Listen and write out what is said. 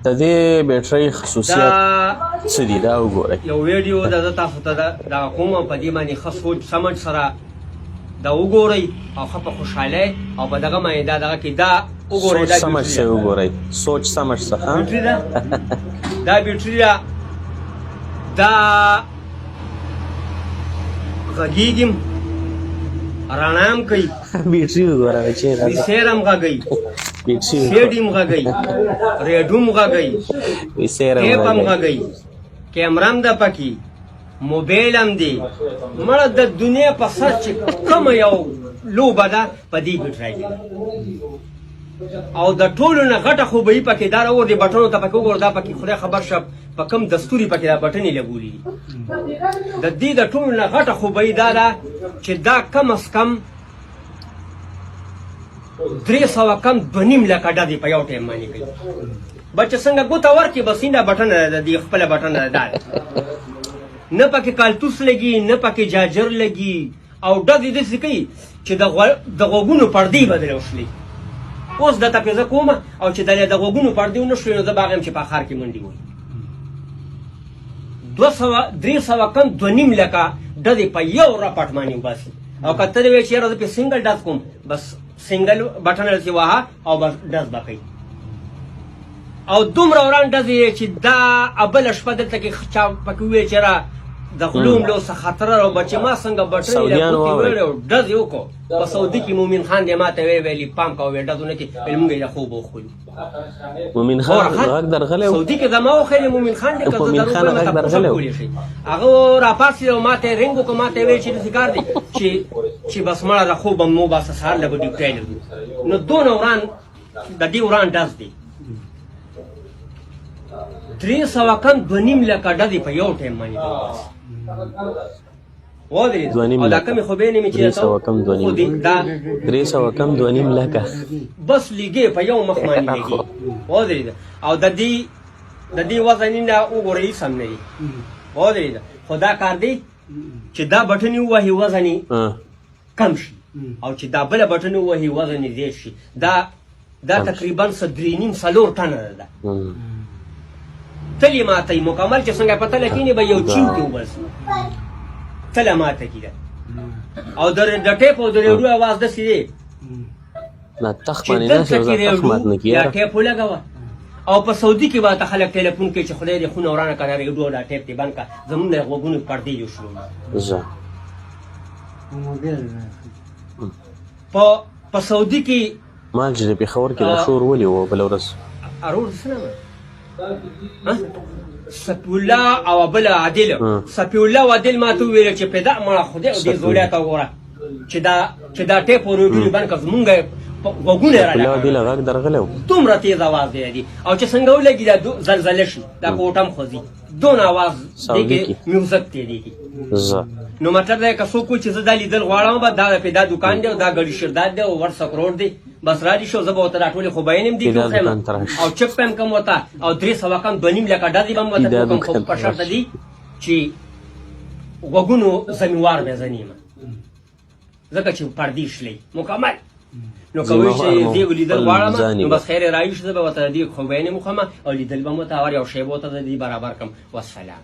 د دې بیټرۍ خصوصیت څه دي دا وګورئ. یو ویډیو د تاسو ته دا کوم په دې باندې ښه سوچ سمج سره دا وګورئ او ښه په خوشحالۍ او په دغه باندې دا دغه کې دا وګورئ. سوچ سمج څه وګورئ، سوچ سمج څه بیټرۍ ده دا بیټرۍ ده دا غږیږم رڼا هم کوي بیټرۍ وګوره چیرې ویسیر هم غږوي بیټرۍ سیډ هم غږوي ریډیو هم غږوي ویسیر ټیپ هم غږوي کیمرا هم ده پکې موبایل هم دی. مړه د دنیا په سر چې کومه یو لوبه ده په دې بیټرۍ کې او د ټولو نه غټه خوبۍ پکې دا راوړ دي بټنو ته پکې وګوره دا پکې خدای خبر شه په کوم دستوري پکې دا بټنې لګولي دي. د دې د ټولو نه غټه خوبۍ دا ده چې دا کم از کم 300 کم 2.5 لکه ډزې په یو ټایم باندې کوي. بچه څنګه ګوته ورکړي بس ایندا بټن د دې خپله بټن دا نه پکې کالتوس لګي نه پکې جاجر لګي او ډزې داسې کوي چې د غوږونو پردې بدلې وشلې. اوس دته پې زه کومه او چې د غوږونو پردې ونه شوې نو زه به هغه یم چې په ښار کې منډې وایي. 300 کم 2.5 لکه ډزې په یو رپټ باندې وباسي او که ته دې وایې چې یاره زه پې سنګل ډز کوم بس سنګل بټن رسې واهه او بس ډز به کوي. او دومره وران ډزې چې دا بله شپه دلته کې چا پکې وویل چې یاره د غلوم له څه خطره او بچې ما څنګه بټنې له ګوتې وړې او ډز یې وکړو په سعودي کې مومن خان دې ما ته ویلي پام کوه ډزونه کې ویل مونږ یې د خوب وخولو. مومن خان غږ درغلی سعودي کې زما وښیلې مومن خان دې مومن خان غږ درغلی هغه راپاڅېد او ما ته یې رنګ وکړو ما ته یې ویل چې داسې کار دی چې بس مړه د خوب هم مو باسه سهار له به ډیوټۍ لرو نو دونه وران د دې وران ډز دی. 300 کم 2.5 لکه ډزې په یو ټایم باندې ودرېد او دا کمې خوبۍ نه مې چې 300 کم 2.5 لکه بس لیږې په یو مخ باندې لیږې ودرېد او د دې وزن نه وګورئ هېڅ هم نه دي ودرېد خو دا کار دی چې دا بټنې ووهي وزن یې کم شي او چې دا بله بټنې ووهي وزن یې زیات شي. دا تقریبا 3.5 ټنه ده. تلې ماته مکمل چې څنګه په تله کېنې به یو چین کې وباسي تله ماته کېده او د ټیپ او د ریډیو اواز داسې دی چې دلته کې ریډیو یا ټیپ ولګوه او په سعودي کې به ته خلک ټلیفون کوي چې خدای دې خونه ورانه کړه ریډیو دا ټیپ دې بند کړه زمونږ د غوږونو پردې جوړ شوي په سعودي کې مال چې د پېښور کې د شور ولې و بله ورځ ارور څه نامه صفي الله او بله عادل صفي الله او عادل ما ته وویل چې پیدا مړه خدای او دې زوړیا ته وګوره چې دا ټیپ او ریډیو بند کړه زمونږ غوږونه یې غږ درغلی و دومره تیز اواز دی او چې څنګه ولګي دا زلزله شي دا کوټه هم خوځي دونه اواز دی کې میوزک دی دی نو مطلب دا که څوک چې زه دا لیدل غواړم به دا پیدا دکان دی او دا ګړي شرداد دی او ورسک روډ دی بس را دي شو زه به ورته دا ټولې خوباینې هم دي وښیم او چپ به هم کم ورته او 300 کم 2.5 لکه ډزې به هم ورته کوم خو په شرطه دي چې غوږونو زمیوار به زنیمه ځکه چې پردې شلی مکمل نو که وایي چې دې لیدل غواړم نو بس خیر رایو زه به ورته دې خوباینې مو ښیم او لیدل به مو ته هر یو شی به ورته د دې برابر کړم والسلام.